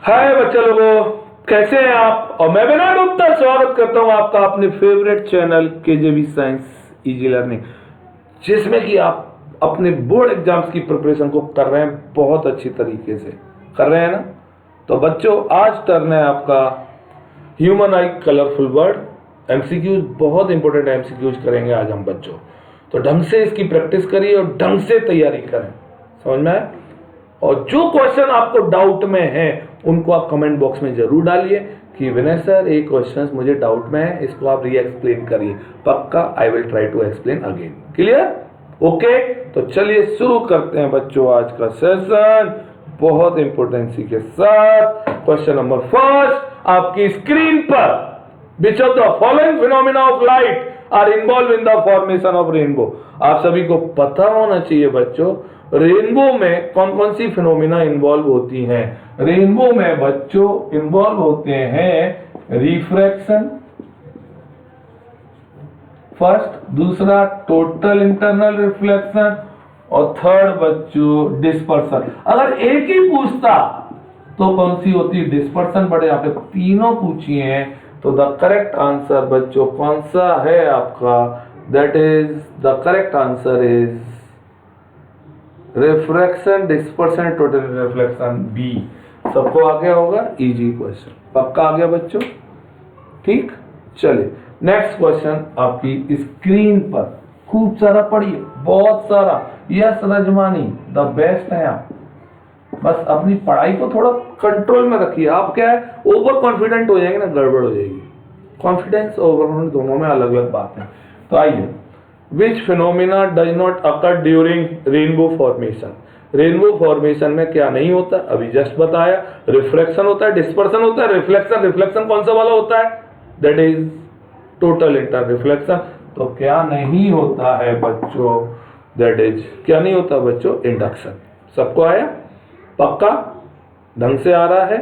हाय बच्चे लोगों, कैसे हैं आप। और मैं विनय गुप्ता स्वागत करता हूं आपका अपने favourite channel KJB science easy learning, जिसमें कि आप अपने बोर्ड एग्जाम्स की प्रिपरेशन को कर रहे हैं, बहुत अच्छी तरीके से कर रहे हैं ना। तो बच्चों, आज टर्न है आपका ह्यूमन आई कलरफुल वर्ड एमसीक्यूज। बहुत इंपॉर्टेंट एमसीक्यूज करेंगे आज हम बच्चों। तो ढंग से इसकी प्रैक्टिस करिए और ढंग से तैयारी करें, समझ में आए। और जो क्वेश्चन आपको डाउट में है उनको आप कमेंट बॉक्स में जरूर डालिए कि विनय सर एक क्वेश्चन मुझे डाउट में है, इसको आप री एक्सप्लेन करिए। पक्का I will try to explain again. Clear? Okay, तो चलिए शुरू करते हैं बच्चों आज का सेशन बहुत इंपोर्टेंसी के साथ। क्वेश्चन नंबर फर्स्ट आपकी स्क्रीन पर, which of the following phenomena of light are involved in the formation of rainbow. आप सभी को पता होना चाहिए बच्चों, रेनबो में कौन कौन सी फिनोमिना इन्वॉल्व होती हैं। रेनबो में बच्चों इन्वॉल्व होते हैं रिफ्रैक्शन फर्स्ट, दूसरा टोटल इंटरनल रिफ्लेक्शन और थर्ड बच्चों डिस्पर्सन। अगर एक ही पूछता तो कौन सी होती डिस्पर्सन, बट यहाँ पे तीनों पूछी हैं तो द करेक्ट आंसर बच्चों कौन सा है आपका, that is the correct answer is refraction dispersion total reflection B. सबको आ गया होगा, इजी क्वेश्चन पक्का आ गया बच्चों। ठीक, चलिए नेक्स्ट क्वेश्चन आपकी स्क्रीन पर खूब सारा पढ़िए, बहुत सारा। यस रजमानी द बेस्ट है आप, बस अपनी पढ़ाई को थोड़ा कंट्रोल में रखिए। आप क्या है ओवर कॉन्फिडेंट हो जाएंगे ना, गड़बड़ हो जाएगी। कॉन्फिडेंस ओवर कॉन्फिडेंस दोनों में अलग अलग बात है। तो आइए, which phenomena does not occur during rainbow formation. Rainbow formation में क्या नहीं होता, अभी जस्ट बताया। रिफ्रैक्शन होता है, डिस्पर्सन होता है, रिफ्लेक्शन। रिफ्लेक्शन कौन सा वाला होता है, that is total inter reflection. तो क्या नहीं होता है बच्चों, दैट इज क्या नहीं होता बच्चों, इंडक्शन। सबको आया पक्का, ढंग से आ रहा है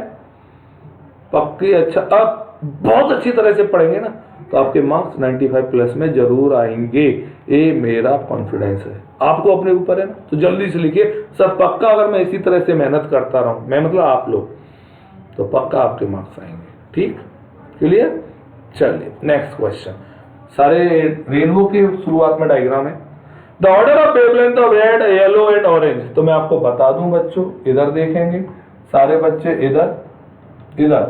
पक्की। अच्छा, अब बहुत अच्छी तरह से पढ़ेंगे ना तो आपके मार्क्स 95 प्लस में जरूर आएंगे, ये मेरा कॉन्फिडेंस है। आपको अपने ऊपर है ना, तो जल्दी से लिखिए सर पक्का अगर मैं इसी तरह से मेहनत करता रहूं, मैं मतलब आप लोग, तो पक्का आपके मार्क्स आएंगे। ठीक, क्लियर? चलिए नेक्स्ट क्वेश्चन। सारे रेनबो के शुरुआत में डायग्राम है। The order of wavelength of red, yellow and orange. तो मैं आपको बता दूं बच्चों, इधर देखेंगे सारे बच्चे, इधर इधर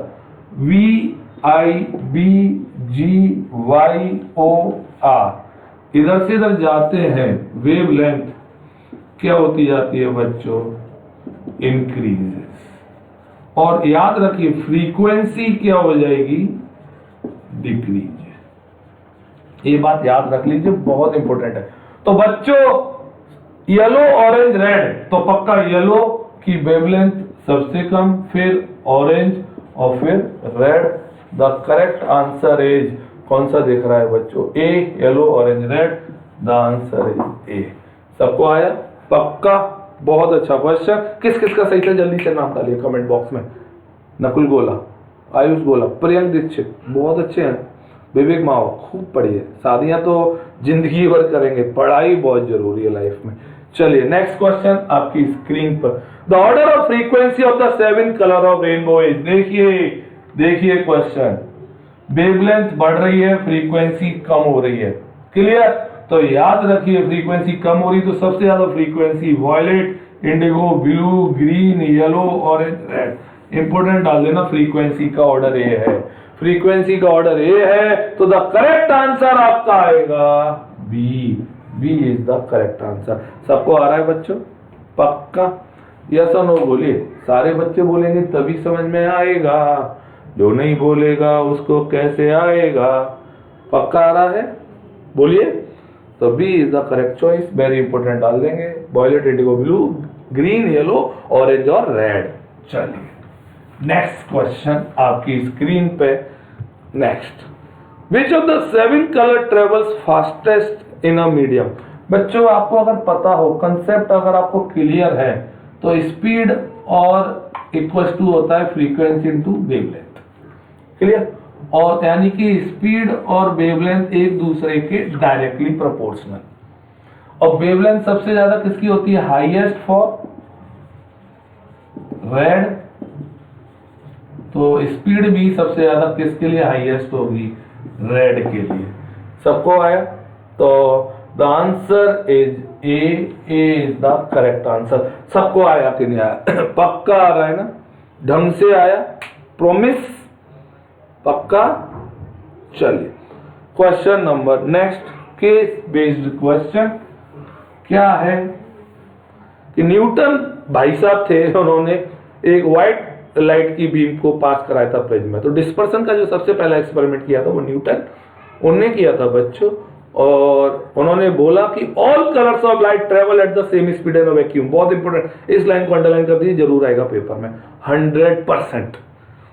V I B G Y O R, इधर से इधर जाते हैं। वेवलेंथ क्या होती जाती है बच्चों, इंक्रीजेस। और याद रखिए फ्रीक्वेंसी क्या हो जाएगी, डिक्रीज। ये बात याद रख लीजिए, बहुत इंपॉर्टेंट है। तो बच्चों येलो ऑरेंज रेड, तो पक्का येलो की वेवलेंथ सबसे कम, फिर ऑरेंज और फिर red. The correct answer is कौन सा दिख रहा है बच्चों, A, yellow orange red. The answer is A. सबको आया पक्का, बहुत अच्छा क्वेश्चन। किस किस का सही था जल्दी से नाम डालिए कमेंट बॉक्स में। नकुल गोला, आयुष गोला, प्रियंक दीक्षित, बहुत अच्छे हैं। विवेक माओ, खूब पढ़िए। शादियां तो जिंदगी भर करेंगे, पढ़ाई बहुत जरूरी है लाइफ में। चलिए नेक्स्ट क्वेश्चन आपकी स्क्रीन पर। The order of frequency of the 7 colour of rainbow is. देखिए क्वेश्चन, वेवलेंथ बढ़ रही है, फ्रीक्वेंसी कम हो रही है। क्लियर? तो याद रखिए फ्रीक्वेंसी कम हो रही तो सबसे ज्यादा frequency violet, indigo, blue, green, yellow, orange, red. Important डाल देना, फ्रीक्वेंसी का ऑर्डर ये है, फ्रीक्वेंसी का ऑर्डर ए है। तो द करेक्ट आंसर आपका आएगा B. B is the correct answer. सबको आ रहा है बच्चों पक्का? यस और नो बोलिए। सारे बच्चे बोलेंगे तभी समझ में आएगा, जो नहीं बोलेगा उसको कैसे आएगा। पक्का आ रहा है, बोलिए। तो B is the correct choice, very important डाल देंगे। Violet, indigo, blue, green, yellow, orange और रेड। चलिए नेक्स्ट क्वेश्चन आपकी स्क्रीन पे। Next, which of the 7 colour travels fastest in a medium. बच्चों आपको अगर पता हो, कंसेप्ट अगर आपको क्लियर है, तो स्पीड और इक्वल टू होता है फ्रीक्वेंसी इनटू वेवलेंथ। क्लियर? और यानी कि स्पीड और वेवलेंथ एक दूसरे के डायरेक्टली प्रोपोर्शनल। और वेवलेंथ सबसे ज्यादा किसकी होती है, हाईएस्ट फॉर रेड, तो स्पीड भी सबसे ज्यादा किसके लिए हाईएस्ट होगी? रेड के लिए। सबको आया? तो the answer is a is the correct answer. सबको आया कि नहीं आया? पक्का आ रहा है ना? ढंग से आया? प्रॉमिस? पक्का? चलिए question number next, case based question. क्या है कि न्यूटन भाई साहब थे, उन्होंने एक व्हाइट लाइट की बीम को पास कराया था प्रिज्म में। तो डिस्पर्सन का जो सबसे पहला एक्सपेरिमेंट किया था वो न्यूटन उनने किया था बच्चों। और उन्होंने बोला कि all colours of light travel at the same speed in a vacuum. बहुत इंपॉर्टेंट, इस लाइन को अंडरलाइन कर दीजिए, जरूर आएगा पेपर में। 100%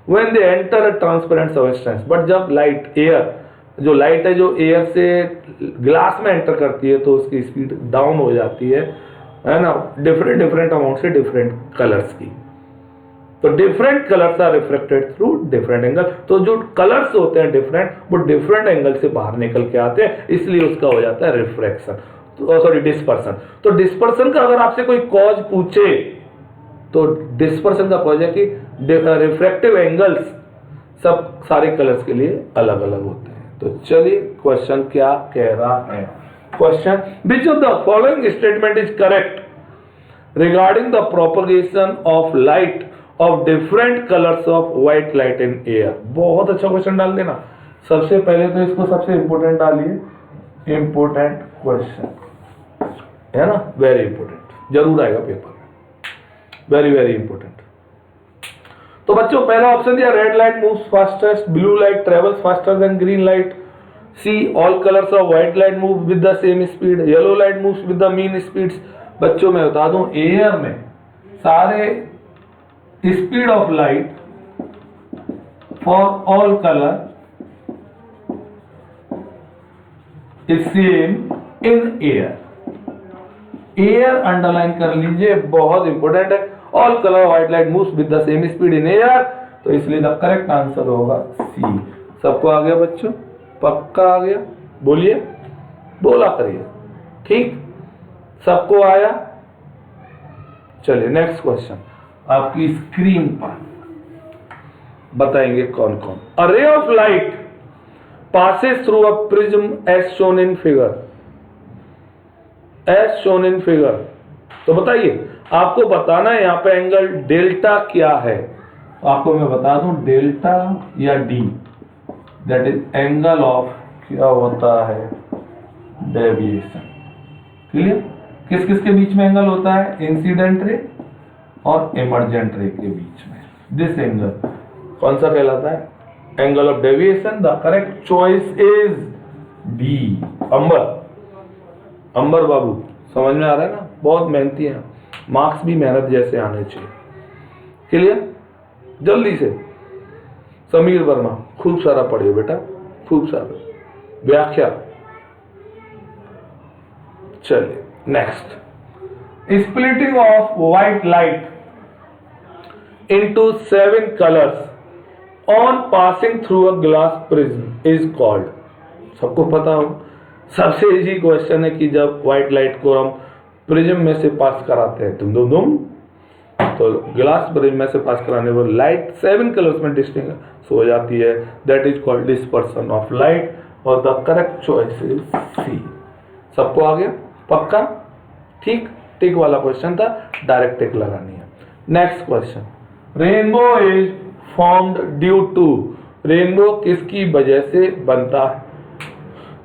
when they enter a transparent substance. But जब लाइट एयर, जो लाइट है जो एयर से ग्लास में एंटर करती है तो उसकी स्पीड डाउन हो जाती है ना, डिफरेंट अमाउंट से डिफरेंट कलर्स की। तो different colours are reflected through different angle. तो जो कलर्स होते हैं डिफरेंट, वो डिफरेंट एंगल से बाहर निकल के आते हैं, इसलिए उसका हो जाता है रिफ्रैक्शन, तो सॉरी डिस्पर्सन। तो डिस्पर्सन का अगर आपसे कोई कॉज पूछे तो डिस्पर्सन का कॉज है कि रिफ्रैक्टिव एंगल्स सब सारे कलर्स के लिए अलग अलग होते हैं। तो चलिए क्वेश्चन क्या कह रहा है? Question, which of the following statement is correct regarding the propagation of light of different colours of white light in air. बहुत अच्छा क्वेश्चन डाल देना। सबसे पहले तो इसको सबसे इंपोर्टेंट डालिए, इंपोर्टेंट क्वेश्चन है ना, वेरी इंपोर्टेंट, जरूर आएगा पेपर में, वेरी वेरी इंपोर्टेंट। तो बच्चों पहला ऑप्शन दिया, red light moves fastest, blue light travels faster than green light, C all colours of white light move with the same speed, yellow light moves with the mean speeds. बच्चों मैं बता दूं, air में सारे speed of light for all colour is same in air. Air underline कर लीजिए, बहुत important है। All colour white light moves with the same speed in air, तो इसलिए द करेक्ट आंसर होगा सी। सबको आ गया बच्चों? पक्का आ गया? बोलिए, बोला करिए, ठीक? सबको आया? चलिए नेक्स्ट क्वेश्चन आपकी स्क्रीन पर बताएंगे कौन कौन। A ray of light passes through a prism as shown in figure, as shown in figure। तो बताइए, आपको बताना है यहाँ पे एंगल डेल्टा क्या है। आपको मैं बता दूं, डेल्टा या D, that is angle of, क्या होता है, डेविएशन। क्लियर? किस किस के बीच में एंगल होता है? इंसिडेंट रे और इमर्जेंट रे के बीच में। दिस एंगल कौन सा कहलाता है? Angle of deviation. The correct choice is D, Ambar. Ambar बाबू, समझ में आ रहा है ना? बहुत मेहनती हैं, मार्क्स भी मेहनत जैसे आने चाहिए। क्लियर? जल्दी से समीर वर्मा, खूब सारा पढ़िए बेटा, खूब सारा व्याख्या। चलिए next, splitting of white light into 7 colours on passing through a glass prism is called. सबको पता हो, सबसे इजी क्वेश्चन है कि जब व्हाइट लाइट को हम प्रिज्म में से पास कराते हैं दुम, तो ग्लास प्रिज्म में से पास कराने पर लाइट 7 कलर्स में डिस्टिंग्विश हो जाती है, that is called dispersion of light, और the correct choice is C. सबको आ गया? पक्का? ठीक, टिक वाला क्वेश्चन था, डायरेक्ट टिक लगानी है। Next question, rainbow is formed due to. Rainbow किसकी वजह से बनता है?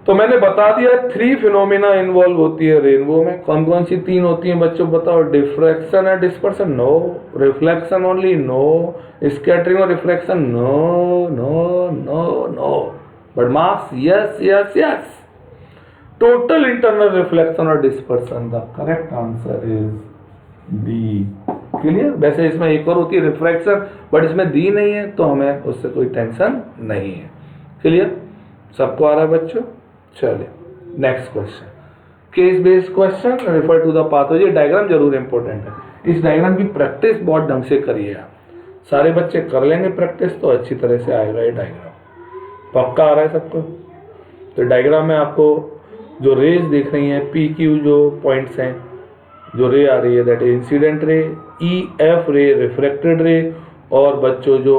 तो मैंने बता दिया 3 फिनोमिना इन्वॉल्व होती है रेनबो में। कौन कौन सी 3 होती हैं बच्चों बताओ? डिफ्रैक्शन और dispersion? No. Reflection only? No. Scattering और refraction? No no no no. But mass? Yes yes yes. Total internal reflection और dispersion, the correct answer is D. Clear? वैसे इसमें एक और होती है रिफ्रैक्शन, बट इसमें दी नहीं है तो हमें उससे कोई टेंशन नहीं है। क्लियर? सबको आ रहा है बच्चों? चलिए next question, case based question, refer to the path. ये डायग्राम जरूर इंपॉर्टेंट है, इस डायग्राम की प्रैक्टिस बहुत ढंग से करिए आप। सारे बच्चे कर लेंगे प्रैक्टिस तो अच्छी तरह से आएगा ये डायग्राम। पक्का आ रहा है सबको? तो डायग्राम में आपको जो रेज दिख रही हैं, पी क्यू जो पॉइंट्स हैं, जो रे आ रही है that is incident ray, E F रे रिफ्रैक्टेड रे, और बच्चों जो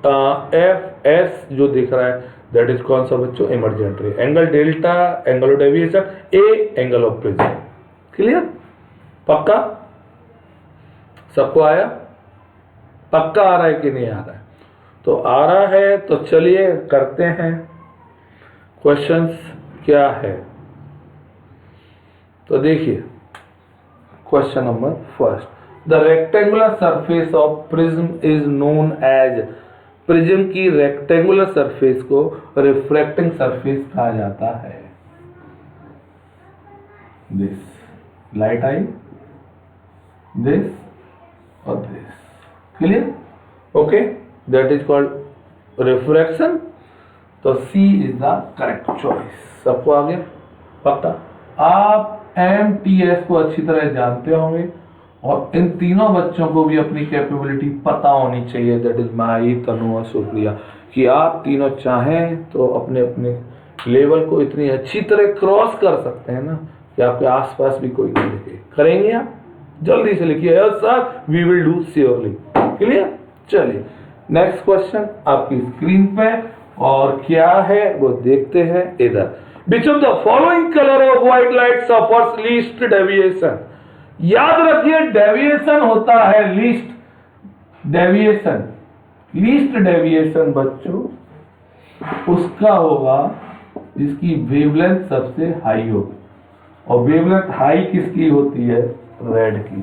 एफ एस जो दिख रहा है दैट इज कौन सा बच्चों, emergent ray. Angle delta, angle of deviation, A angle of prism. Clear? पक्का? सबको आया? पक्का आ रहा है कि नहीं आ रहा है? तो आ रहा है तो चलिए करते हैं। क्वेश्चंस क्या है तो देखिए, question number first, the rectangular surface of prism is known as, prism की रेक्टेंगुलर सरफेस को रिफ्रैक्टिंग सरफेस कहा जाता है। दिस लाइट आई, दिस और this. Clear? Okay, that is called refraction. तो C is the correct choice. सबको आ गया? पक्का? आप MTS को अच्छी तरह जानते होंगे और इन तीनों बच्चों को भी अपनी कैपेबिलिटी पता होनी चाहिए, दैट इज माई, तनु और सुप्रिया, कि आप तीनों चाहें तो अपने अपने लेवल को इतनी अच्छी तरह क्रॉस कर सकते हैं ना कि आपके आसपास भी कोई नहीं दिखे। करेंगे आप? जल्दी से लिखिए, yes sir we will do surely. Clear? चलिए नेक्स्ट क्वेश्चन आपकी स्क्रीन पे, और क्या है वो देखते हैं इधर। Which of the following color of white light suffers least deviation? याद रखिए डेविएशन होता है लीस्ट डेविएशन। लीस्ट डेविएशन बच्चों उसका होगा जिसकी वेवलेंथ सबसे हाई होगी, और वेवलेंथ हाई किसकी होती है? रेड की।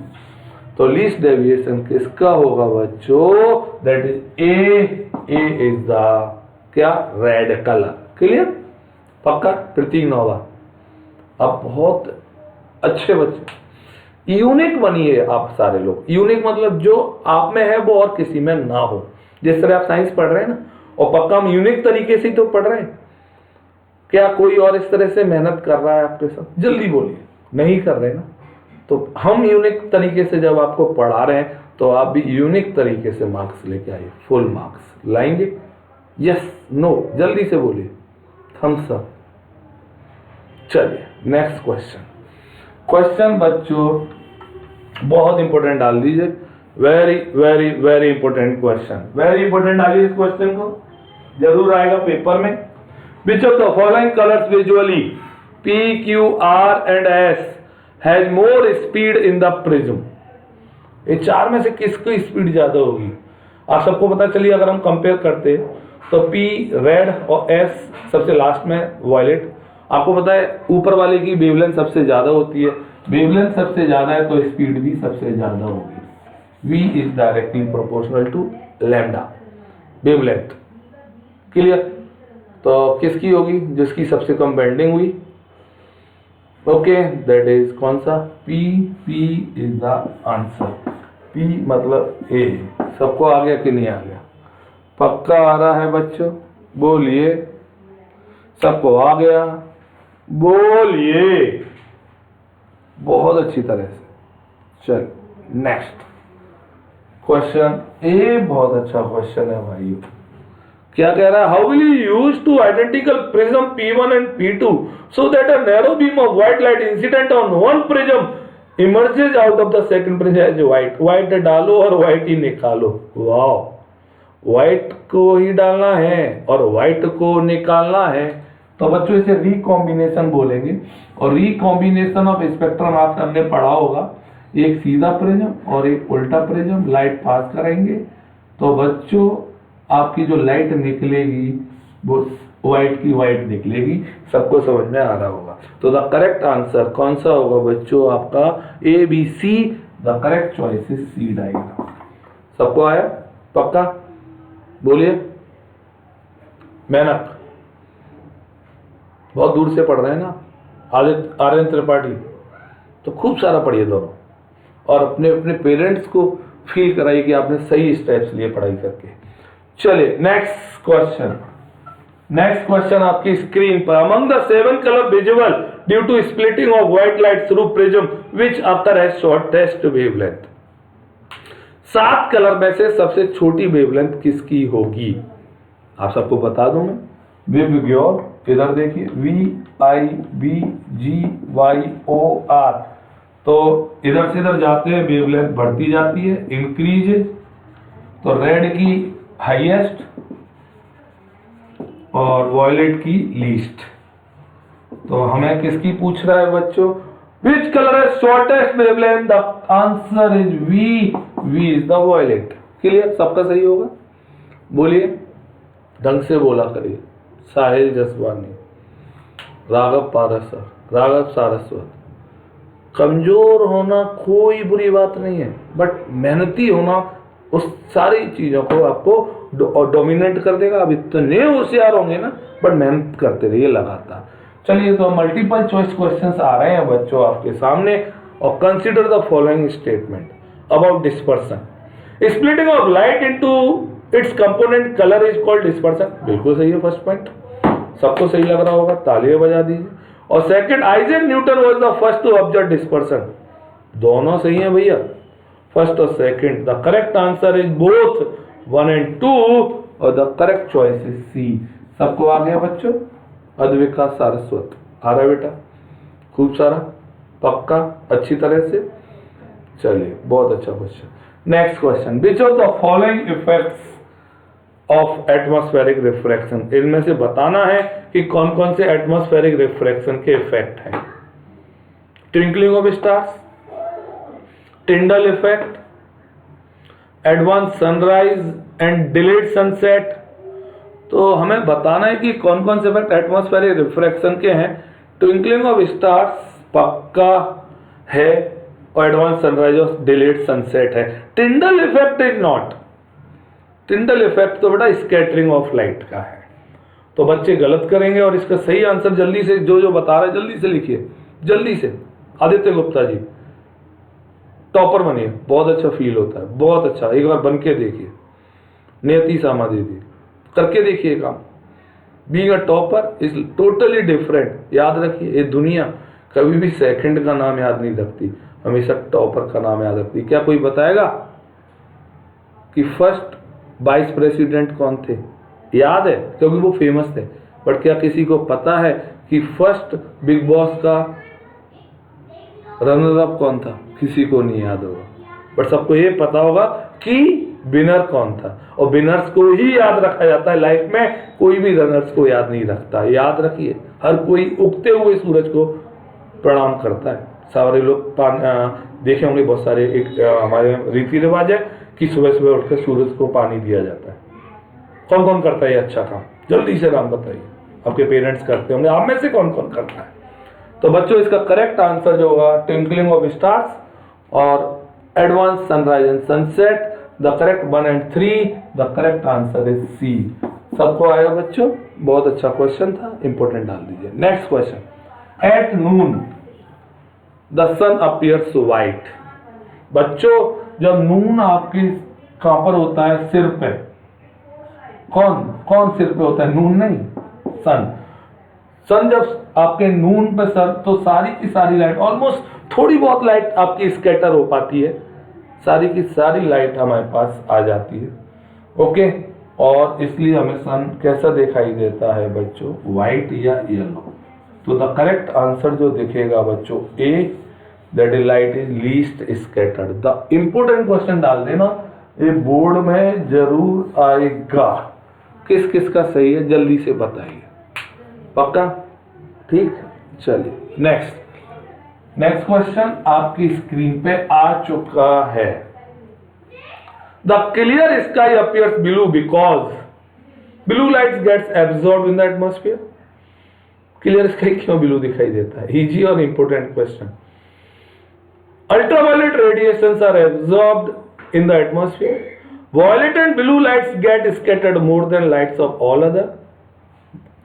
तो लीस्ट डेविएशन किसका होगा बच्चों? That is a is the क्या? Red colour. क्लियर? पक्का? प्रतीक नोवा, आप बहुत अच्छे बच्चे, यूनिक बनिए आप सारे लोग। यूनिक मतलब जो आप में है वो और किसी में ना हो। जिस तरह आप साइंस पढ़ रहे हैं ना, और पक्का हम यूनिक तरीके से तो पढ़ रहे हैं। क्या कोई और इस तरह से मेहनत कर रहा है आपके साथ? जल्दी बोलिए। नहीं कर रहे ना? तो हम यूनिक तरीके से जब आपको पढ़ा रहे हैं तो आप भी यूनिक तरीके से मार्क्स लेके आइए। फुल मार्क्स लाएंगे? Yes no? जल्दी से बोलिए। Thumbs up. चलिए नेक्स्ट क्वेश्चन। क्वेश्चन बच्चों बहुत इंपॉर्टेंट डाल दीजिए, very very very important question, very important डालिए इस क्वेश्चन को, जरूर आएगा पेपर में। Which of the following colours visually P, Q, R and S has more speed in the prism? ये चार में से किसकी स्पीड ज्यादा होगी? आप सबको पता चलिए, अगर हम कंपेयर करते तो P रेड और S सबसे लास्ट में वायलेट। आपको पता है ऊपर वाले की वेवलेंथ सबसे ज्यादा होती है, वेवलेंथ सबसे ज्यादा है तो स्पीड भी सबसे ज्यादा होगी। V is directly proportional to lambda wavelength. Clear? तो किसकी होगी? जिसकी सबसे कम बेंडिंग हुई। ओके, दैट इज कौन सा? P is the answer. P मतलब A। सबको आ गया कि नहीं आ गया? पक्का आ रहा है बच्चों? बोलिए। सबको आ गया? बोलिए बहुत अच्छी तरह से। चल नेक्स्ट क्वेश्चन। ए बहुत अच्छा क्वेश्चन है भाई। क्या कह रहा है? How will you use two identical prism P1 and P2 so that a narrow beam of white light incident on one prism emerges out of the second prism as white. White डालो और white ही निकालो। वाह, white को ही डालना है और white को निकालना है। तो बच्चों इसे रिकॉम्बिनेशन बोलेंगे, और रिकॉम्बिनेशन ऑफ स्पेक्ट्रम आपने हमने पढ़ा होगा, एक सीधा प्रिज्म और एक उल्टा प्रिज्म लाइट पास करेंगे तो बच्चों आपकी जो लाइट निकलेगी वो व्हाइट की व्हाइट निकलेगी। सबको समझ में आ रहा होगा। तो द करेक्ट आंसर कौन सा होगा बच्चों? आपका ABC। The correct choice is C diagram. सबको आया? पक्का? बोलिए। मेहनत बहुत दूर से पढ़ रहे हैं ना, आर्यन त्रिपाठी, तो खूब सारा पढ़िए दोनों, और अपने अपने पेरेंट्स को फील कराइए कि आपने सही स्टेप्स लिए पढ़ाई करके। चलिए नेक्स्ट क्वेश्चन। नेक्स्ट क्वेश्चन आपकी स्क्रीन पर। Among the 7 colour visual due to splitting of white light through prism which after has shortest wavelength? 7 colour में से सबसे छोटी वेवलेंथ किसकी होगी? आप सबको बता दूं मैं। विवग्योर, इधर देखिए, VIBGYOR, तो इधर से इधर जाते हैं वेवलेंथ बढ़ती जाती है, इंक्रीज। तो रेड की हाईएस्ट और वॉयलेट की लीस्ट। तो हमें किसकी पूछ रहा है बच्चों? विच कलर है shortest wavelength? The answer is V. V is the violet. Clear? सबका सही होगा? बोलिए, ढंग से बोला करिए। साहिल जसवानी, राघव पारसर, राघव सारस्वत। कमजोर होना कोई बुरी बात नहीं है, बट मेहनती होना उस सारी चीजों को आपको डोमिनेट कर देगा। अब इतने होशियार होंगे ना, बट मेहनत करते रहिए लगातार। चलिए, तो मल्टीपल चॉइस क्वेश्चंस आ रहे हैं बच्चों आपके सामने। और consider the following statement about dispersion. Splitting of light into its component colour is called dispersion. बिल्कुल सही है फर्स्ट पॉइंट, सबको सही लग रहा होगा, तालियां बजा दीजिए। और second, Isaac Newton was the first to observe dispersion. दोनों सही है भैया, फर्स्ट और second. The correct answer is both 1 and 2 और the correct choice is C. सबको आ गया बच्चों? अद्विका सारस्वत आ रहा है बेटा, खूब सारा, पक्का, अच्छी तरह से। चलिए, बहुत अच्छा question. Next question, which of the following effects of atmospheric refraction. इनमें से बताना है कि कौन कौन से एटमॉस्फेरिक रिफ्रैक्शन के इफेक्ट हैं। Twinkling of stars, Tyndall effect, advance sunrise and delayed sunset. तो हमें बताना है कि कौन कौन से इफेक्ट एटमॉस्फेरिक रिफ्रैक्शन के हैं। ट्विंकलिंग ऑफ स्टार्स पक्का है और एडवांस सनराइज और डिलेड सनसेट है। Tyndall effect is not. Tyndall effect तो बेटा स्कैटरिंग ऑफ लाइट का है। तो बच्चे गलत करेंगे और इसका सही आंसर जल्दी से जो जो बता रहे जल्दी से लिखिए, जल्दी से। आदित्य गुप्ता जी टॉपर बनिए, बहुत अच्छा फील होता है, बहुत अच्छा। एक बार बन के देखिए। नियति सामा दीदी करके देखिए काम। Being a topper is totally different. याद रखिए, ये दुनिया कभी भी सेकंड का नाम याद नहीं रखती, हमेशा टॉपर का नाम याद रखती। क्या कोई बताएगा कि फर्स्ट वाइस प्रेसिडेंट कौन थे? याद है क्योंकि वो फेमस थे, बट क्या किसी को पता है कि फर्स्ट बिग बॉस का रनर अप कौन था? किसी को नहीं याद होगा, बट सबको ये पता होगा कि विनर कौन था। और विनर्स को ही याद रखा जाता है लाइफ में, कोई भी रनर्स को याद नहीं रखता। याद रखिए, हर कोई उगते हुए सूरज को प्रणाम करता है। सारे लोग देखे होंगे, बहुत सारे एक हमारे रीति रिवाज है कि सुबह सुबह उठकर सूरज को पानी दिया जाता है। कौन कौन करता है ये अच्छा काम? जल्दी से नाम बताइए। आपके पेरेंट्स करते होंगे, आप में से कौन कौन करता है? तो बच्चों, इसका करेक्ट आंसर जो होगा ट्विंकलिंग ऑफ स्टार्स और advance sunrise and sunset. The correct 1 and 3, the correct answer is C. सबको आया बच्चों? बहुत अच्छा क्वेश्चन था, इंपोर्टेंट डाल दीजिए। Next question, at noon the sun appears white. बच्चों, जब नून आपके कहां पर होता है? सिर पे। कौन कौन सिर पे होता है? नून नहीं, सन। सन जब आपके नून पे सर, तो सारी की सारी लाइट, ऑलमोस्ट थोड़ी बहुत लाइट आपकी स्कैटर हो पाती है, सारी की सारी लाइट हमारे पास आ जाती है। ओके, और इसलिए हमें सन कैसा दिखाई देता है बच्चों? व्हाइट या येलो। तो द करेक्ट आंसर जो दिखेगा बच्चों A, that is light is least scattered. The important question डाल देना, ये बोर्ड में जरूर आएगा। किस किस का सही है जल्दी से बताइए, पक्का? ठीक, चलिए नेक्स्ट क्वेश्चन आपकी स्क्रीन पे आ चुका है। The clear sky appears blue because blue light gets absorb in the atmosphere. Clear sky क्यों ब्लू दिखाई देता है? इजी और important question. Ultraviolet radiations are absorbed in the atmosphere. Violet and blue lights get scattered more than lights of all other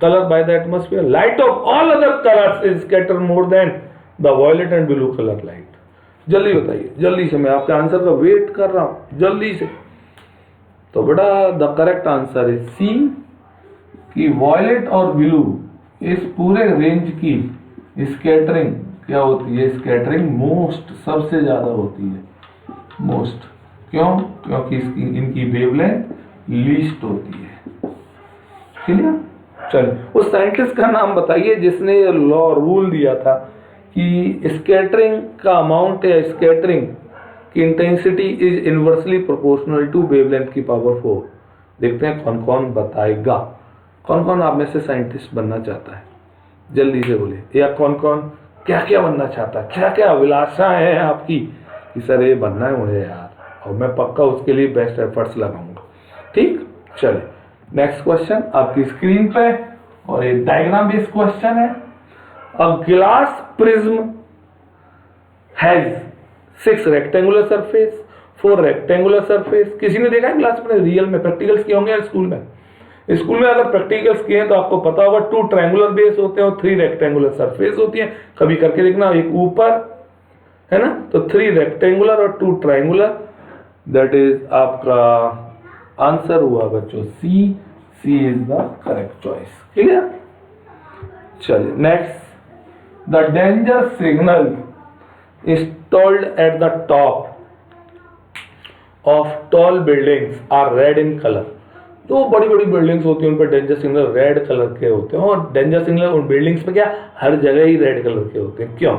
color by the atmosphere. Light of all other colors is scattered more than the violet and blue color light. जल्दी बताइए, जल्दी से, मैं आपके answer का wait कर रहा हूं, जल्दी से। तो बेटा द करेक्ट आंसर है सी, कि वॉयलेट और ब्लू इस पूरे रेंज की स्कैटरिंग क्या होती है? स्कैटरिंग मोस्ट, सबसे ज्यादा होती है। मोस्ट क्यों? क्योंकि इनकी वेवलेंथ लीस्ट होती है। क्लियर? चलिए, उस साइंटिस्ट का नाम बताइए जिसने ये लॉ रूल दिया था कि स्कैटरिंग का अमाउंट या स्कैटरिंग की intensity is inversely proportional to wavelength की पावर 4। देखते हैं कौन कौन बताएगा। कौन कौन आप में से साइंटिस्ट बनना चाहता है, जल्दी से बोले। या कौन कौन क्या क्या बनना चाहता है, क्या क्या अभिलाषाएं हैं आपकी कि सर ये बनना है मुझे यार, और मैं पक्का उसके लिए बेस्ट एफर्ट्स लगाऊंगा। ठीक, चलिए नेक्स्ट क्वेश्चन आपकी स्क्रीन पे, और ये डायग्राम बेस्ड क्वेश्चन है। A glass prism has 6 rectangular surface, 4 rectangular surface. किसी ने देखा है ग्लास में रियल में? प्रैक्टिकल्स किए होंगे स्कूल में। स्कूल में अगर प्रैक्टिकल्स किए हैं तो आपको पता होगा 2 ट्रायंगुलर बेस होते हैं और 3 रेक्टेंगुलर सरफेस होती है। कभी करके देखना, एक ऊपर है ना, तो 3 रेक्टेंगुलर और 2 ट्रायंगुलर, दैट इज आपका आंसर हुआ बच्चों C. C is the correct choice. Clear? चलिए next, the danger signal installed at the top of tall buildings are red in color। जो बड़ी बड़ी बिल्डिंग्स होती हैं उन पर डेंजर सिग्नल रेड कलर के होते हैं, और डेंजर सिग्नल उन बिल्डिंग्स पे क्या हर जगह ही रेड कलर के होते हैं। क्यों?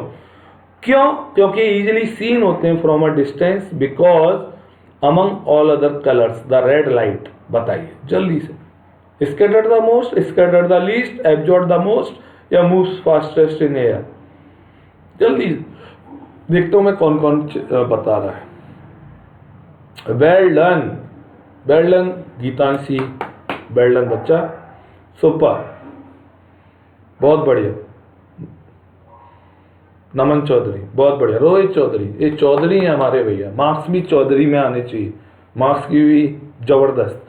क्योंकि इजीली सीन होते हैं from a distance, because among all other colours the red light, बताइए जल्दी से, scattered the most, scattered the least, absorb the most, या मूव्स फास्टेस्ट इन एयर। जल्दी देखता हूं मैं कौन कौन बता रहा है। Well done, well done Geetanshi, well done बच्चा, सुपर, बहुत बढ़िया। नमन चौधरी, बहुत बढ़िया। रोहित चौधरी, ये चौधरी है हमारे भैया, मार्क्स भी चौधरी में आने चाहिए, मार्क्स की भी जबरदस्त।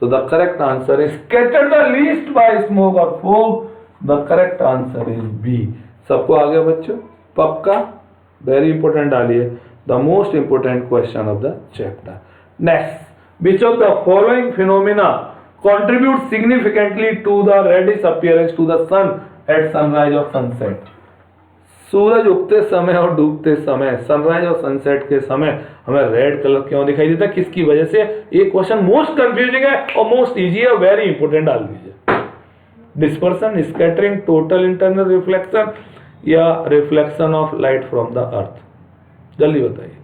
तो the correct answer is scattered the least by smoke और fog. The correct answer is B. सबको आ गया बच्चों? पक्का? वेरी इंपॉर्टेंट डालिए, the most important question of the chapter. Next, which of the following phenomena contribute significantly to the reddish appearance to the sun at sunrise or sunset। सूरज उगते समय और डूबते समय, सनराइज और सनसेट के समय हमें रेड कलर क्यों दिखाई देता है, किसकी वजह से? ये क्वेश्चन मोस्ट कंफ्यूजिंग है और मोस्ट इजी है, वेरी इंपॉर्टेंट डाल दीजिए। Dispersion, scattering, total internal reflection, या reflection of light from the earth, जल्दी बताइए।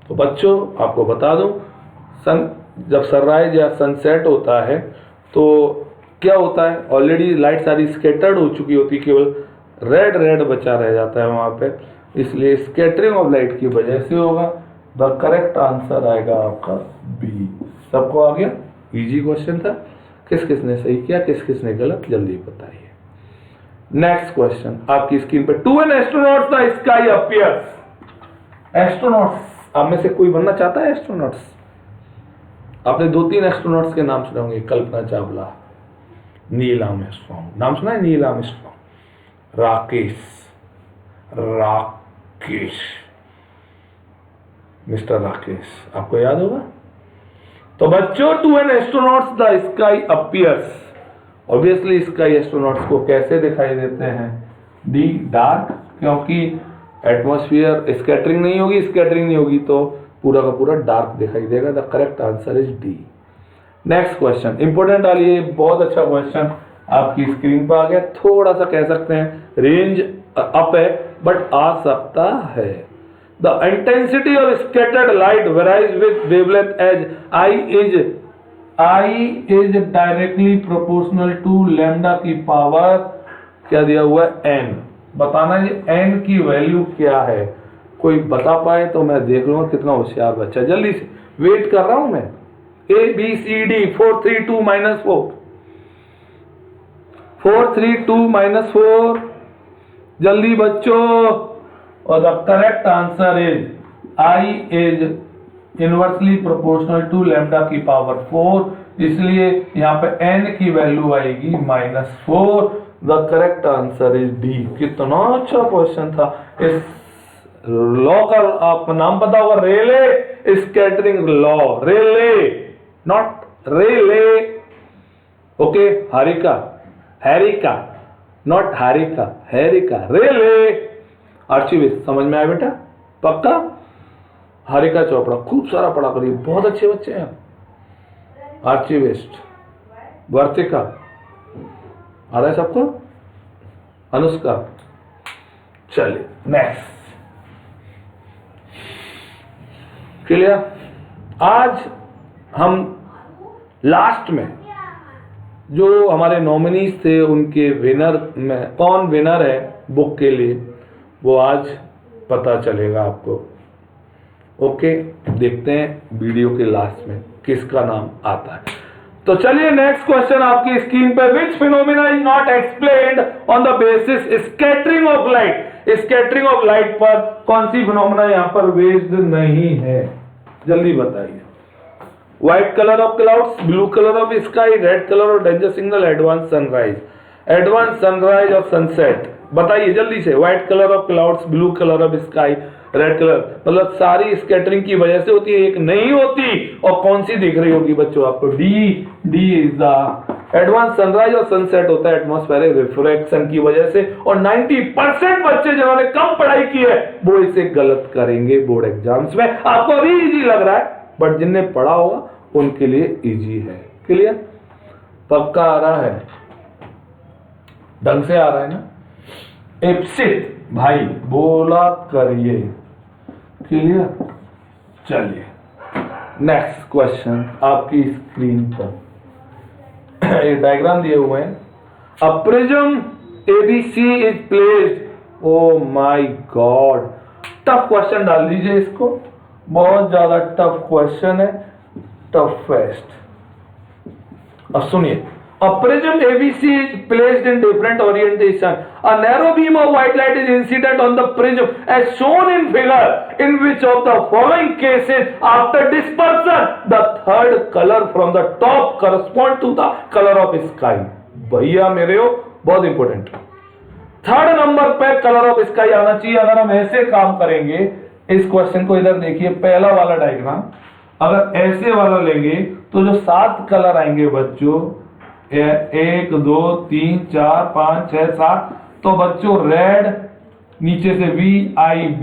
तो बच्चों आपको बता दूं, जब सनराइज या सनसेट होता है तो क्या होता है, ऑलरेडी लाइट सारी स्कैटर्ड हो चुकी होती है, केवल रेड रेड बचा रह जाता है वहां पे, इसलिए स्कैटरिंग ऑफ लाइट की वजह से होगा। द करेक्ट आंसर आएगा आपका बी। सबको आ गया? इजी क्वेश्चन था। किस किस ने सही किया, किस किस ने गलत, जल्दी बताइए। नेक्स्ट क्वेश्चन आपकी स्क्रीन पे, to an astronauts the sky appears. Astronauts, आप में से कोई बनना चाहता है एस्ट्रोनॉट्स? आपने 2-3 एस्ट्रोनॉट्स के नाम सुने होंगे, कल्पना चावला, नील आर्मस्ट्रॉन्ग, नाम सुना है? Neil Armstrong, Rakesh, mister Rakesh, आपको याद होगा। तो बच्चों, to an astronauts the sky appears, obviously sky astronauts को कैसे दिखाई देते हैं? डी, डार्क, क्योंकि एटमॉस्फेयर स्कैटरिंग नहीं होगी, स्कैटरिंग नहीं होगी तो पूरा का पूरा डार्क दिखाई देगा। The correct answer is D. Next question important डालिए, बहुत अच्छा क्वेश्चन आपकी स्क्रीन पर आ गया। थोड़ा सा कह सकते हैं रेंज अप है, बट आ सकता है। The intensity of scattered light varies with wavelength as I is directly proportional to lambda की पावर, क्या दिया हुआ है? एन। बताना ये एन की वैल्यू क्या है, कोई बता पाए तो मैं देख लूंगा कितना होशियार बच्चा। जल्दी से वेट कर रहा हूं मैं। ए बी सी डी, 4 3 2 -4, 4 3 2 -4, जल्दी बच्चों। और the correct answer is I is inversely proportional to lambda की पावर 4, इसलिए यहां पे n की वैल्यू आएगी -4। The correct answer is D. कितना अच्छा क्वेश्चन था। इस लॉ का आपको नाम पता होगा, Rayleigh scattering law, Rayleigh, not Rayleigh, okay. Harika, Harika, not Harika, Harika, Rayleigh. Archivist, समझ में आया बेटा? पक्का? हारिका चोपड़ा खूब सारा पढ़ा करिए, बहुत अच्छे बच्चे हैं। आर्चिविस्ट, वर्तिका, आ रहा है सबको? अनुष्का, चलिए नेक्स्ट। क्लियर? आज हम लास्ट में जो हमारे नॉमिनीज थे उनके विनर में कौन विनर है बुक के लिए, वो आज पता चलेगा आपको। ओके, देखते हैं वीडियो के लास्ट में किसका नाम आता है। तो चलिए नेक्स्ट क्वेश्चन आपकी स्क्रीन पे, which phenomena is not explained on the basis scattering of light. Scattering of light पर कौन सी फिनोमिना यहां पर बेस्ड नहीं है, जल्दी बताइए। White colour of clouds, blue colour of sky, red colour of danger signal, advance sunrise. Advance sunrise और sunset बताइए जल्दी से। White colour of clouds, blue colour of sky, red colour, मतलब सारी स्कैटरिंग की वजह से होती है, एक नहीं होती। और कौन सी दिख रही होगी बच्चों आपको? D is the advance sunrise और सनसेट होता है एटमॉस्फेरिक रिफ्रैक्शन की वजह से। और 90% बच्चे जिन्होंने कम पढ़ाई की है वो इसे गलत करेंगे बोर्ड एग्जाम्स में। आपको अभी इजी लग रहा है, बट जिनने पढ़ा होगा उनके लिए इजी है। क्लियर? पक्का आ रहा है, ढंग से आ रहा है ना? इप्सित भाई बोला करिए। क्लियर? चलिए नेक्स्ट क्वेश्चन आपकी स्क्रीन पर एक डायग्राम दिए हुए हैं। A prism ABC is placed. Oh my God, tough question डाल दीजिए इसको, बहुत ज्यादा टफ क्वेश्चन है, टफेस्ट। अब सुनिए, a prism ABC is placed in different orientation. A narrow beam of white light is incident on the prism as shown in figure. In which of the following cases after dispersion the third color from the top correspond to the color of sky? भैया मेरे हो, बहुत important. Third number पे colour of sky आना चाहिए। अगर हम ऐसे काम करेंगे, इस क्वेश्चन को इधर देखिए, पहला वाला डायग्राम अगर ऐसे वाला लेंगे तो जो 7 कलर आएंगे बच्चों, 1 2 3 4 5 6 7, तो बच्चों रेड, नीचे से VIBGYOR,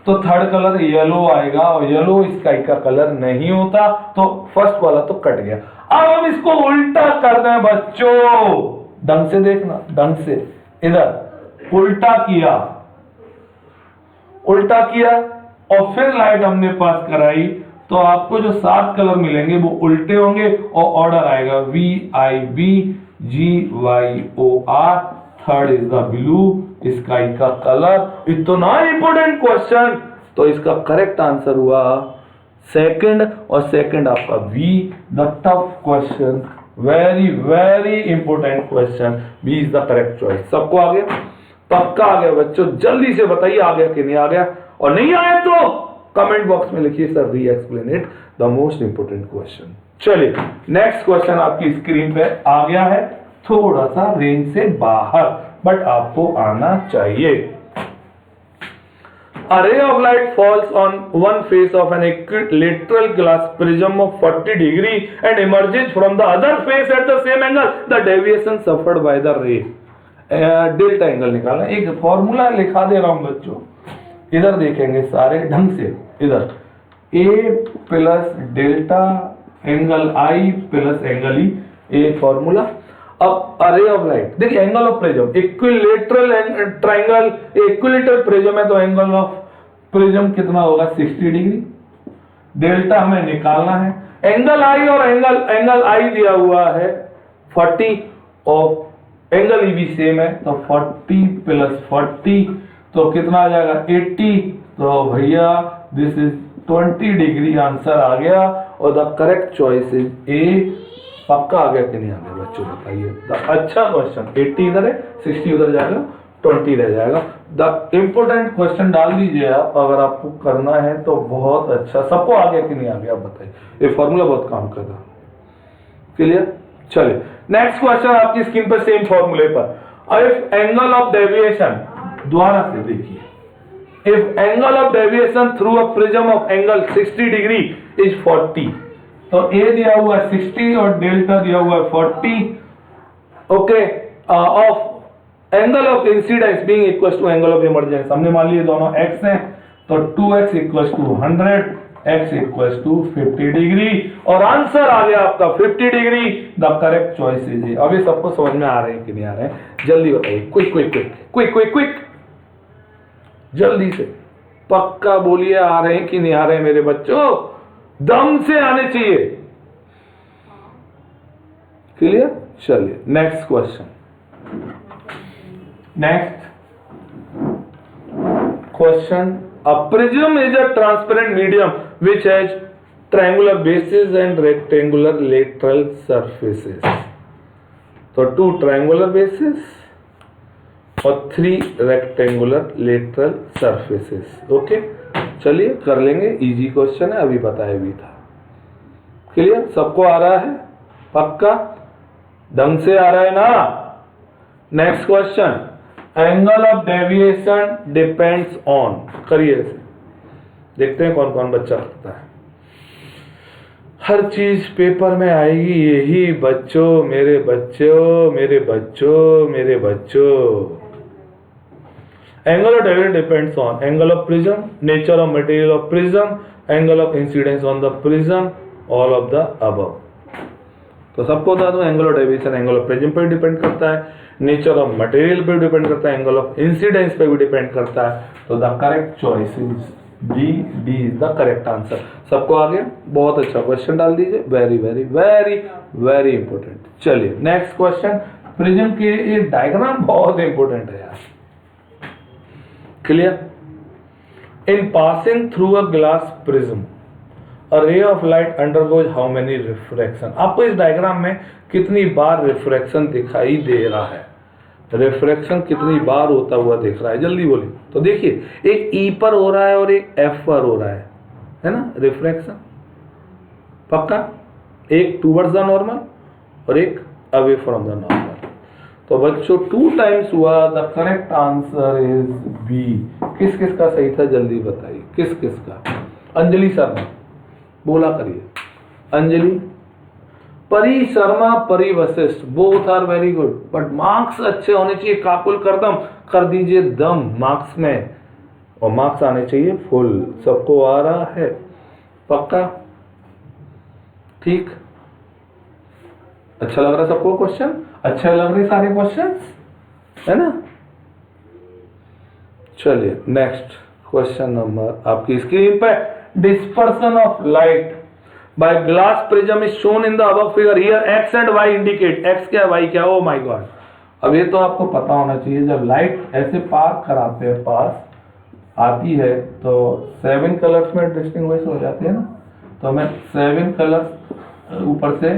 तो थर्ड कलर येलो आएगा। और येलो स्काई का कलर नहीं होता, तो फर्स्ट वाला तो कट गया। अब हम इसको उल्टा कर दें बच्चों, ढंग से देखना, ढंग से, इधर उल्टा किया, उल्टा किया और फिर लाइट हमने पास कराई, तो आपको जो 7 कलर मिलेंगे वो उल्टे होंगे और ऑर्डर आएगा VIBGYOR, third is the blue sky का कलर। इतना इंपॉर्टेंट क्वेश्चन, तो इसका करेक्ट आंसर हुआ सेकंड, और सेकंड आपका B, the tough question, very very important question, B is the correct choice. सबको आ गया? पक्का आ गया बच्चों? जल्दी से बताइए आ गया कि नहीं आ गया, और नहीं आया तो कमेंट बॉक्स में लिखिए सर री explain it, the most important question. चलिए नेक्स्ट क्वेश्चन आपकी स्क्रीन पे आ गया है, थोड़ा सा रेंज से बाहर, बट आपको आना चाहिए। A ray of light falls on one face of an equilateral glass prism of 40 degree and emerges from the other face at the same angle. The deviation suffered by the ray. Delta angle निकालना, एक formula लिखा दे रहा हूं बच्चों, इधर देखेंगे सारे ढंग से, इधर A plus delta angle I plus angle E, a formula. अब अरे ऑफ लाइट, देखिए angle of prism, equilateral triangle, equilateral prism है तो एंगल ऑफ प्रिज्म कितना होगा? 60 डिग्री। डेल्टा हमें निकालना है, एंगल I और एंगल I दिया हुआ है 40 और एंगल ई भी सेम है, तो 40 प्लस 40 तो कितना आ जाएगा? 80। तो भैया दिस इज 20 डिग्री आंसर आ गया, और द करेक्ट चॉइस इज ए। पक्का आ गया कि नहीं आ गया बच्चों बताइए? अच्छा क्वेश्चन, 80 इधर है, 60 उधर जाएगा, 20 रह जाएगा। द इंपोर्टेंट क्वेश्चन डाल दीजिए आप, अगर आपको करना है तो बहुत अच्छा। सबको आ गया कि नहीं आ गया आप बताइए? ये फॉर्मूला बहुत काम कर रहा। क्लियर? चलिए नेक्स्ट क्वेश्चन आपकी स्क्रीन पर सेम फॉर्मूले पर। इफ एंगल ऑफ डेविएशन, दोबारा से देखिए, if angle of deviation through a prism of angle 60 degree is 40, तो ए दिया हुआ है 60 और डेल्टा दिया हुआ है 40। Okay, of angle of incidence being equal to angle of emergence, हमने मान लिया दोनों x हैं, तो 2x equal to 100, x equal to 50 degree, और आंसर आ गया आपका 50 degree. The correct choice is. अब ये सबको समझ में आ रहे हैं कि नहीं आ रहे हैं? जल्दी बताइए, quick quick quick quick quick quick, जल्दी से पक्का बोलिए आ रहे हैं कि नहीं आ रहे हैं मेरे बच्चों? दम से आने चाहिए। क्लियर? चलिए next question. Next question, a prism is a transparent medium which has triangular basis and rectangular lateral surfaces. तो 2 ट्रायंगुलर बेसिस और 3 रेक्टेंगुलर लेटरल सरफेसेस। ओके, चलिए कर लेंगे, इजी क्वेश्चन है, अभी बताया भी था। क्लियर? सबको आ रहा है? पक्का ढंग से आ रहा है ना? Next question, angle of deviation depends on. करिए इसे, देखते हैं कौन कौन बच्चा करता है। हर चीज पेपर में आएगी यही बच्चों, मेरे बच्चों, मेरे बच्चों, मेरे बच्चों। Angle of deviation depends on angle of prism, nature of material of prism, angle of incidence on the prism, all of the above. तो सबको बता दूं, angle of deviation angle of prism पर डिपेंड करता है, नेचर ऑफ मटेरियल पे depend करता है, एंगल ऑफ इंसिडेंस पे भी डिपेंड करता है। तो the correct choice is D is the correct answer. सबको आगे बहुत अच्छा क्वेश्चन डाल दीजिए, very very very very important. चलिए नेक्स्ट क्वेश्चन, प्रिज्म के ये डायग्राम बहुत इंपॉर्टेंट है यार। Clear? In passing through a glass prism A ray of light undergoes how many refraction? आपको इस डायग्राम में कितनी बार रिफ्रैक्शन दिखाई दे रहा है? रिफ्रैक्शन कितनी बार होता हुआ दिख रहा है? जल्दी बोलिए। तो देखिए, एक ई पर हो रहा है और एक एफ पर हो रहा है ना रिफ्रैक्शन? पक्का? एक टूवर्ड्स द नॉर्मल और एक अवे फ्रॉम द नॉर्मल। तो बच्चों 2 टाइम्स हुआ, the correct answer is B. किस किस का सही था जल्दी बताइए, किस किस का? अंजलि शर्मा बोला करिए। Anjali, Pari Sharma, Pari Vashishtha, both are very good, but marks अच्छे होने चाहिए। काकुल करदम कर दीजिए दम मार्क्स में, और मार्क्स आने चाहिए फुल। सबको आ रहा है? पक्का? ठीक, अच्छा लग रहा है सबको क्वेश्चन? अच्छा लग रहे सारे क्वेश्चंस, है ना? चलिए नेक्स्ट क्वेश्चन नंबर आपकी स्क्रीन पे, dispersion of light by glass prism is shown in the above figure. Here x and y indicate. x क्या y क्या? oh my god, अब ये तो आपको पता होना चाहिए। जब लाइट ऐसे पार कराते हैं, पास आती है तो 7 कलर्स में डिस्टिंग्विश हो जाते हैं ना। तो मैं 7 कलर्स ऊपर से,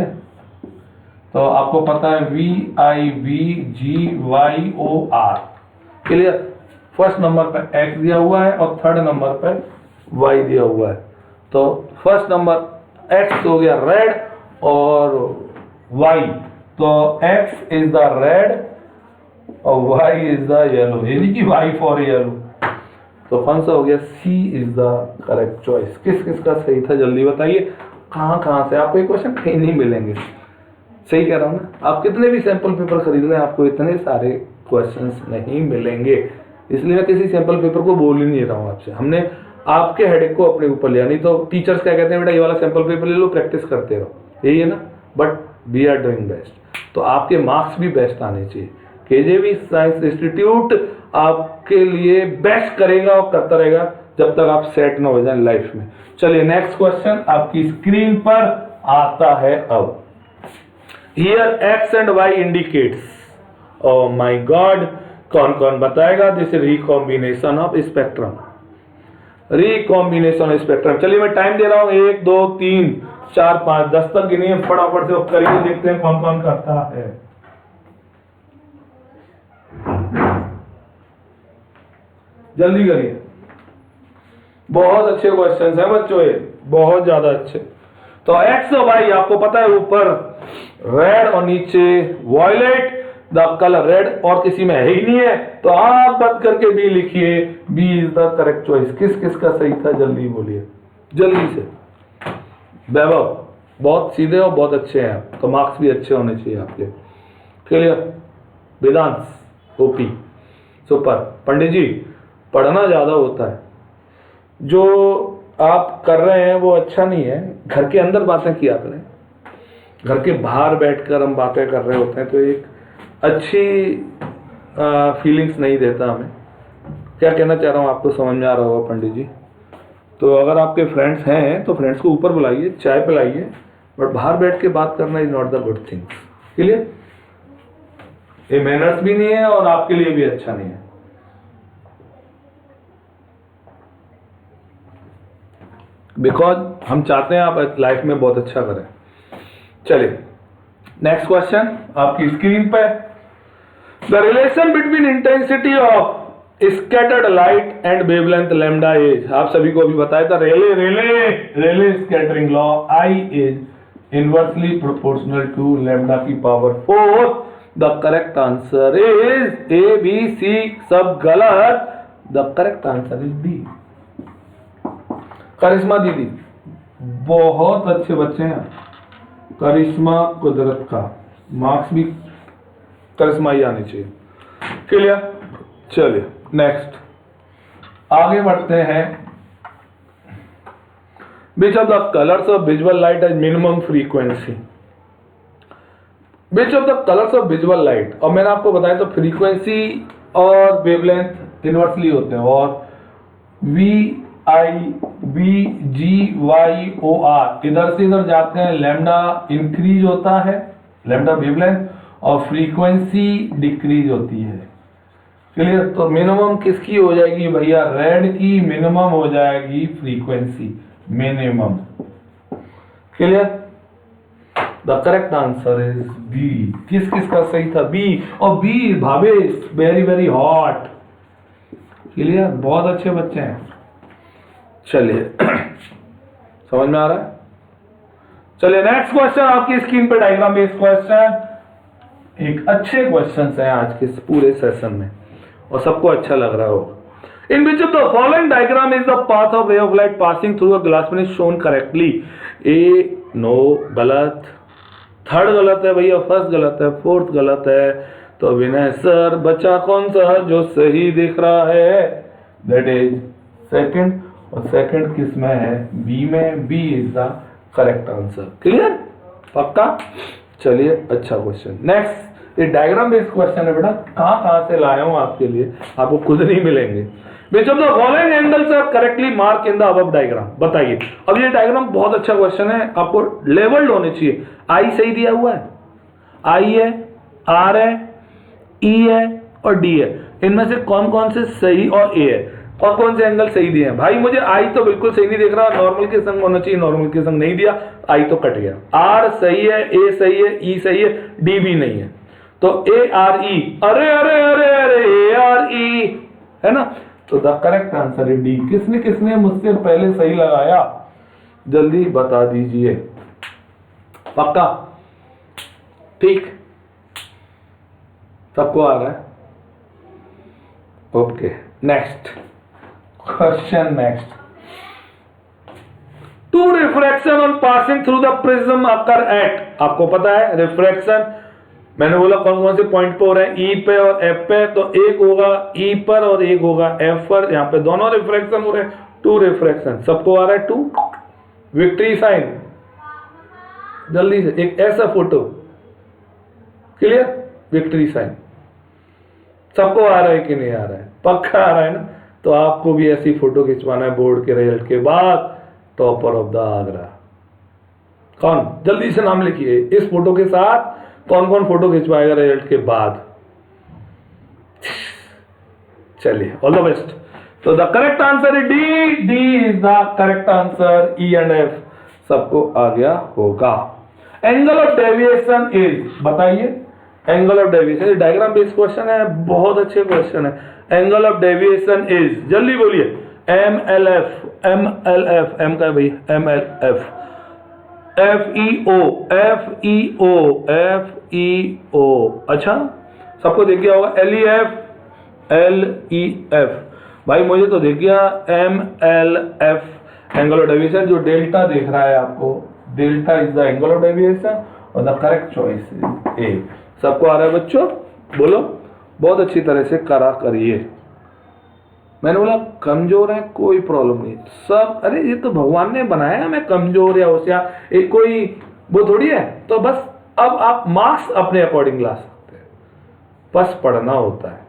तो आपको पता है V I V G Y O R। Clear? First number पर x दिया हुआ है और थर्ड नंबर पर y दिया हुआ है। तो फर्स्ट नंबर x हो गया रेड और y, तो x इज द रेड और y इज द येलो, यानी कि y फॉर येलो। तो कौन सा हो गया? C is the correct choice. किस किस का सही था जल्दी बताइए। कहां से आपको ये क्वेश्चन कहीं नहीं मिलेंगे। सही कह रहा हूं ना? आप कितने भी सैंपल पेपर खरीद लें, आपको इतने सारे क्वेश्चंस नहीं मिलेंगे। इसलिए मैं किसी सैंपल पेपर को बोल ही नहीं रहा हूं आपसे। हमने आपके हेडेक को अपने ऊपर लिया, नहीं तो टीचर्स क्या कहते हैं, बेटा ये वाला सैंपल पेपर ले लो, प्रैक्टिस करते रहो, यही है ना? But we are doing best, तो आपके मार्क्स भी बेस्ट आने चाहिए। केजेवी साइंस इंस्टीट्यूट आपके लिए बेस्ट करेगा और करता रहेगा जब तक आप सेट ना हो जाए लाइफ में। चलिए नेक्स्ट क्वेश्चन आपकी स्क्रीन पर आता है अब। Here X and Y indicates, oh my God, कौन कौन बताएगा? This recombination of spectrum, recombination spectrum. चलिए मैं टाइम दे रहा हूं, 1 2 3 4 5 10 तक गिनिए फटाफट से, करिए, देखते हैं कौन कौन करता है। जल्दी करिए, बहुत अच्छे क्वेश्चंस हैं बच्चों ये, बहुत ज्यादा अच्छे। तो एक्स और वाई आपको पता है, ऊपर रेड और नीचे वॉयलेट, द कलर रेड और किसी में है ही नहीं है, तो आप बंद करके बी लिखिए, B is the correct choice. किस किस का सही था जल्दी बोलिए, जल्दी से। वैभव, बहुत सीधे और बहुत अच्छे हैं आप, तो मार्क्स भी अच्छे होने चाहिए आपके। क्लियर? वेदांत ओपी सुपर। पंडित जी पढ़ना ज्यादा होता है, जो आप कर रहे हैं वो अच्छा नहीं है। घर के अंदर बातें किया करें, घर के बाहर बैठकर हम बातें कर रहे होते हैं तो एक अच्छी फीलिंग्स नहीं देता हमें। क्या कहना चाह रहा हूँ आपको समझ में आ रहा होगा पंडित जी? तो अगर आपके फ्रेंड्स हैं तो फ्रेंड्स को ऊपर बुलाइए, चाय पिलाइए, बट बाहर बैठ के बात करना is not the good thing. Clear? ये मैनर्स भी नहीं है और आपके लिए भी अच्छा नहीं है। बिकॉज हम चाहते हैं आप लाइफ में बहुत अच्छा करें। चलिए नेक्स्ट क्वेश्चन आपकी स्क्रीन पे, the relation between intensity of scattered light and wavelength lambda is, आप सभी को अभी बताया था Rayleigh scattering law, I is inversely proportional to lambda की power 4। The correct answer is A B C सब गलत, the correct answer is B. Karishma दीदी बहुत अच्छे बच्चे हैं, करिश्मा कुदरत का मार्क्स भी करिश्मा ही आने चाहिए। क्लियर? चलिए नेक्स्ट आगे बढ़ते हैं। विच of the colours of visual light has minimum frequency, which of the colours of visual light, और मैंने आपको बताया तो फ्रीक्वेंसी और वेवलेंथ इनवर्सली होते हैं, और VIBGYOR इधर से इधर जाते हैं, लैम्डा इंक्रीज होता है, लैम्डा वेवलेंथ, और फ्रीक्वेंसी डिक्रीज होती है। क्लियर? तो मिनिमम किसकी हो जाएगी भैया? रेड की मिनिमम हो जाएगी frequency, minimum. Clear? The correct answer is B. किस किस का सही था? बी। और B Bhavesh very very hot. Clear? बहुत अच्छे बच्चे हैं। चलिए समझ में आ रहा है? चलिए नेक्स्ट क्वेश्चन आपकी स्क्रीन पे, डायग्राम बेस्ड क्वेश्चन। एक अच्छे क्वेश्चन हैं आज के पूरे सेशन में और सबको अच्छा लग रहा हो। In which of the following diagram is the path of ray of light passing through a glass plane shown correctly? A no गलत, थर्ड गलत है भैया, फर्स्ट गलत है, फोर्थ गलत है। तो विनय सर बचा कौन सा जो सही दिख रहा है? दैट इज सेकंड, और सेकंड किस में है? बी में। B is the correct answer. Clear? पक्का? चलिए अच्छा क्वेश्चन नेक्स्ट। ये डायग्राम बेस्ड क्वेश्चन है बेटा, कहां से लाया हूं आपके लिए, आपको खुद नहीं मिलेंगे। Which of the following angles are correctly mark in the above diagram? बताइए। अब ये डायग्राम बहुत अच्छा क्वेश्चन है, आपको लेवल्ड होने चाहिए। आई सही दिया हुआ है, आई है, आर है, ई है और डी है। इनमें से कौन कौन से सही और ए है, कौन कौन से एंगल सही दिए हैं? भाई मुझे आई तो बिल्कुल सही नहीं दिख रहा, नॉर्मल के संग होना चाहिए, नॉर्मल के संग नहीं दिया, आई तो कट गया। आर सही है, ए सही है, ई सही है, डी भी नहीं है। तो ए आर ई, अरे अरे अरे अरे ए आर ई है ना? तो द करेक्ट आंसर है डी। किसने किसने मुझसे पहले सही लगाया जल्दी बता दीजिए। पक्का? ठीक, सबको आ रहा है? Okay next question. Next, to refraction on passing through the prism occur at, आपको पता है रिफ्रैक्शन मैंने बोला कौन कौन से पॉइंट पे हो रहा है, ई पे और एफ पे। तो एक होगा ई पर और एक होगा एफ पर, यहाँ पे दोनों रिफ्रैक्शन हो रहे हैं। टू रिफ्रैक्शन, सबको आ रहा है टू। विक्ट्री साइन जल्दी से, एक ऐसा फोटो। क्लियर? विक्ट्री साइन सबको आ रहा है कि नहीं आ रहा है? पक्का आ रहा है ना? तो आपको भी ऐसी फोटो खिंचवाना है बोर्ड के रिजल्ट के बाद, टॉपर ऑफ द आगरा। कौन? जल्दी से नाम लिखिए। इस फोटो के साथ कौन कौन फोटो खिंचवाएगा रिजल्ट के बाद? चलिए ऑल द बेस्ट। तो the correct answer is D. D is the correct answer. E and F सबको आ गया होगा। एंगल ऑफ डेविएशन इज, बताइए angle of deviation. Diagram based question है, बहुत अच्छे क्वेश्चन है। एंगल ऑफ डेविएशन इज, जल्दी बोलिए। M L F, M L F, M का भाई M L F, F E O, F E O, F E O. अच्छा सबको देख गया होगा। L E F, L E F, भाई मुझे तो देख गया M L F. Angle of deviation जो डेल्टा देख रहा है आपको, delta is the angle of deviation और the correct choice is A. सबको आ रहा है बच्चों? बोलो, बहुत अच्छी तरह से करा करिए। मैंने बोला कमजोर है, कोई प्रॉब्लम नहीं सब, अरे ये तो भगवान ने बनाया, मैं कमजोर या होशियार एक कोई वो थोड़ी है। तो बस अब आप मार्क्स अपने अकॉर्डिंग ला सकते हैं, बस पढ़ना होता है।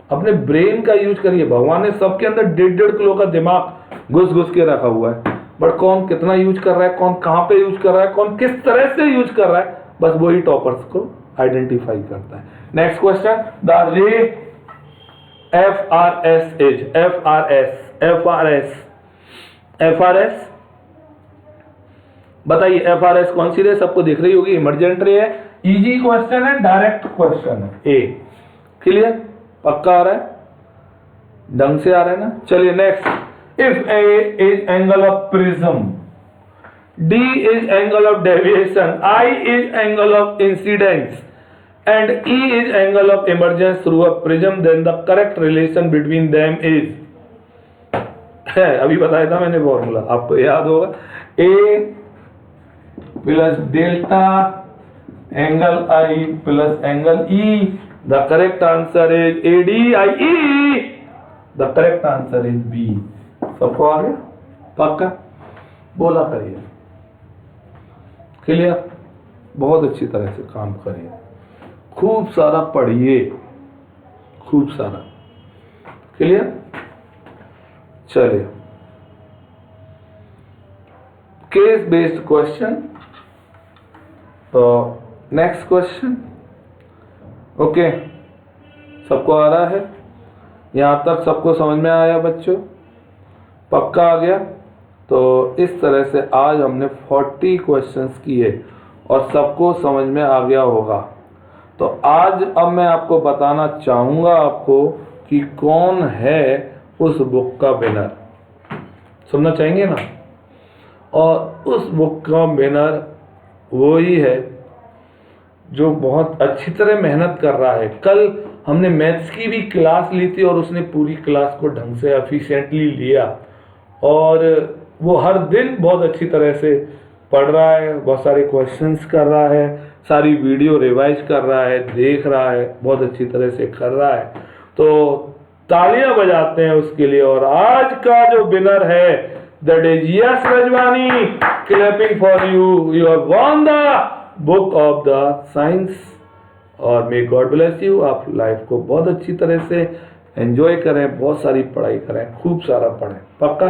अपने ब्रेन का यूज करिए। भगवान ने सबके अंदर 1.5 किलो का दिमाग घुस के रखा हुआ है, बट कौन कितना यूज कर रहा है, कौन कहां पे यूज कर रहा है, कौन किस तरह से यूज कर रहा है, बस वही टॉपर्स को आइडेंटिफाई करता है। नेक्स्ट क्वेश्चन, द रे FRS इज FRS बताइए FRS कौन सी रे, सबको दिख रही होगी, इमरजेंट रे है, इजी क्वेश्चन है, डायरेक्ट क्वेश्चन है। ए क्लियर, पक्का आ रहा है, ढंग से आ रहा है ना। चलिए next, if A is angle of prism, D is angle of deviation, I is angle of incidence and E is angle of emergence through a prism, then the correct relation between them is है, अभी बताया था मैंने formula, आपको याद होगा, A plus delta angle I plus angle E, the correct answer is ADIE, the correct answer is B। सबको आ गया, पक्का बोला करिए, क्लियर, बहुत अच्छी तरह से काम करिए, खूब सारा पढ़िए, खूब सारा, क्लियर। चलिए केस बेस्ड क्वेश्चन, तो नेक्स्ट क्वेश्चन, ओके, सबको आ रहा है, यहां तक सबको समझ में आया बच्चों, पक्का आ गया। तो इस तरह से आज हमने 40 क्वेश्चंस किए और सबको समझ में आ गया होगा। तो आज अब मैं आपको बताना चाहूँगा आपको कि कौन है उस बुक का विनर, सुनना चाहेंगे ना। और उस बुक का विनर वो ही है जो बहुत अच्छी तरह मेहनत कर रहा है। कल हमने मैथ्स की भी क्लास ली थी और उसने पूरी क्लास को ढंग से एफिशिएंटली लिया और वो हर दिन बहुत अच्छी तरह से पढ़ रहा है, बहुत सारे क्वेश्चंस कर रहा है, सारी वीडियो रिवाइज कर रहा है, देख रहा है, बहुत अच्छी तरह से कर रहा है। तो तालियां बजाते हैं उसके लिए। और आज का जो विनर है that is yes Rajwani, clapping for you, you have won the book of the science. और मे गॉड ब्लेस यू, आप लाइफ को बहुत अच्छी तरह से एंजॉय करें, बहुत सारी पढ़ाई करें, खूब सारा पढ़ें, पक्का।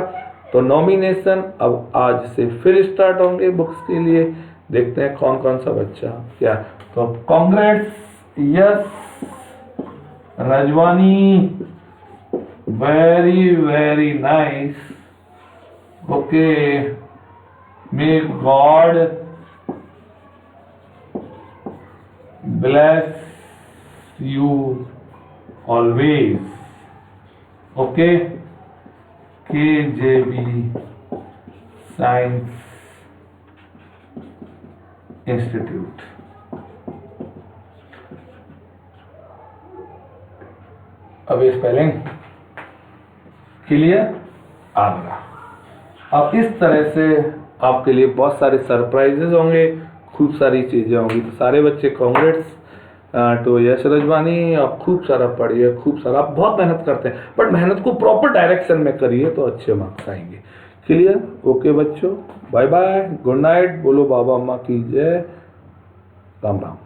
तो नॉमिनेशन अब आज से फिर स्टार्ट होंगे बुक्स के लिए, देखते हैं कौन कौन सा बच्चा क्या। तो congrats yes Rajwani, very very nice, okay, may God bless you always, okay, KJB science institute. अब ये स्पेलिंग क्लियर आ गया। अब इस तरह से आपके लिए बहुत सारे सरप्राइजेस होंगे, खूब सारी चीजें होंगी। तो सारे बच्चे कांग्रेट्स तो यश रजवानी, आप खूब सारा पढ़िए, खूब सारा, आप बहुत मेहनत करते हैं बट मेहनत को प्रॉपर डायरेक्शन में करिए तो अच्छे मार्क्स आएंगे। क्लियर, ओके बच्चों, बाय बाय, गुड नाइट, बोलो बाबा अम्मा की जय, राम राम।